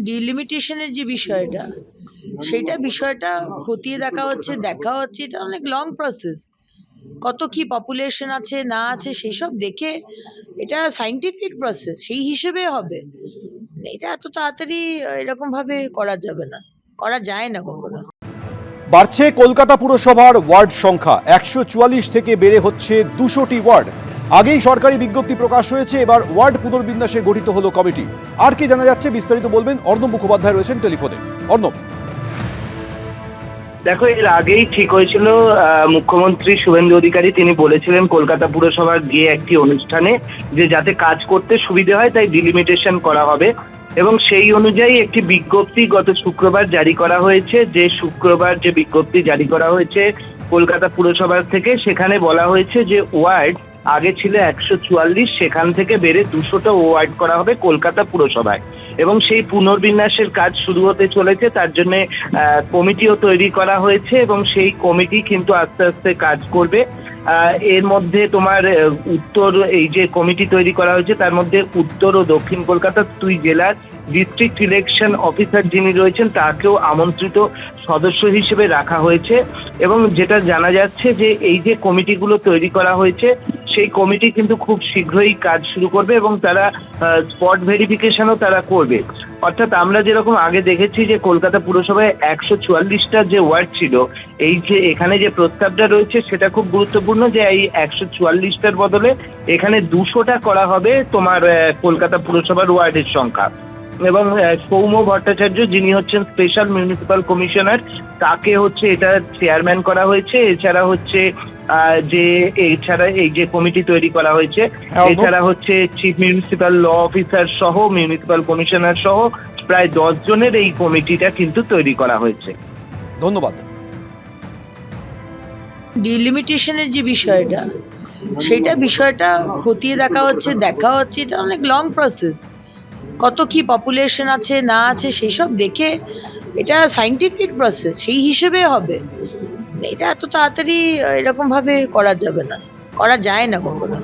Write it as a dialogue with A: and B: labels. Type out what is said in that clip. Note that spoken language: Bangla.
A: ডিলিমিটেশনের যে বিষয়টা বিষয়টা খতিয়ে দেখা হচ্ছে এটা অনেক লং প্রসেস। কত কি পপুলেশন আছে না আছে সেই সব দেখে এটা সাইন্টিফিক প্রসেস, সেই হিসেবে হবে। এটা এত তাড়াতাড়ি এরকম ভাবে করা যাবে না, করা যায় না কখনো।
B: বাড়ছে কলকাতা পুরসভার ওয়ার্ড সংখ্যা, 144 থেকে বেড়ে হচ্ছে 200টি ওয়ার্ড। আগেই সরকারি বিজ্ঞপ্তি প্রকাশ হয়েছে, এবার ওয়ার্ড পুনর্বিন্যাসে গঠিত হলো কমিটি। আর কি জানা যাচ্ছে বিস্তারিত বলবেন অর্ণব মুখোপাধ্যায়, রয়েছেন টেলিফোনে। অর্ণব,
C: দেখো, এর আগেই ঠিক হয়েছিল, মুখ্যমন্ত্রী শুভেন্দু অধিকারী তিনি বলেছিলেন কলকাতা পুরসভার গিয়ে একটি অনুষ্ঠানে যে যাতে কাজ করতে সুবিধে হয় তাই ডিলিমিটেশন করা হবে, এবং সেই অনুযায়ী একটি বিজ্ঞপ্তি গত শুক্রবার জারি করা হয়েছে। যে শুক্রবার যে বিজ্ঞপ্তি জারি করা হয়েছে কলকাতা পুরসভার থেকে, সেখানে বলা হয়েছে যে ওয়ার্ড আগে ছিল 144, সেখান থেকে বেড়ে 200টা ওয়ার্ড করা হবে কলকাতা পুরসভায়, এবং সেই পুনর্বিন্যাসের কাজ শুরু হতে চলেছে। তার জন্য কমিটিও তৈরি করা হয়েছে এবং সেই কমিটি কিন্তু আস্তে আস্তে কাজ করবে। এর মধ্যে তোমার উত্তর, এই যে কমিটি তৈরি করা হয়েছে তার মধ্যে উত্তর ও দক্ষিণ কলকাতার 2 জেলার ডিস্ট্রিক্ট ইলেকশন অফিসার যিনি রয়েছেন তাকেও আমন্ত্রিত সদস্য হিসেবে রাখা হয়েছে। এবং যেটা জানা যাচ্ছে যে এই যে কমিটিগুলো তৈরি করা হয়েছে সেই কমিটি কিন্তু খুব শীঘ্রই কাজ শুরু করবে এবং তারা স্পট ভেরিফিকেশনও তারা করবে। অর্থাৎ আমরা যেরকম আগে দেখেছি যে কলকাতা পুরসভায় 144টা যে ওয়ার্ড ছিল, এই যে এখানে যে প্রস্তাবটা রয়েছে সেটা খুব গুরুত্বপূর্ণ যে এই 144টার বদলে এখানে 200টা করা হবে তোমার কলকাতা পুরসভার ওয়ার্ডের সংখ্যা। এবং সৌম্য ভট্টাচার্য যিনি হচ্ছেন স্পেশাল মিউনিসিপাল কমিশনার, তাকে হচ্ছে এটা চেয়ারম্যান করা হয়েছে। এছাড়া হচ্ছে এছাড়া এই যে কমিটি তৈরি করা হয়েছে, এছাড়া হচ্ছে চিফ মিউনিসিপাল ল অফিসার সহ মিউনিসিপাল কমিশনার সহ প্রায় 10 জনের এই কমিটিটা কিন্তু তৈরি করা হয়েছে।
B: ধন্যবাদ।
A: ডিলিমিটেশনের যে বিষয়টা খতিয়ে দেখা হচ্ছে এটা অনেক লং প্রসেস। কত কি পপুলেশন আছে না আছে সেই সব দেখে এটা সাইন্টিফিক প্রসেস, সেই হিসেবে হবে। এটা এত তাড়াতাড়ি এরকম ভাবে করা যাবে না, করা যায় না কখনো।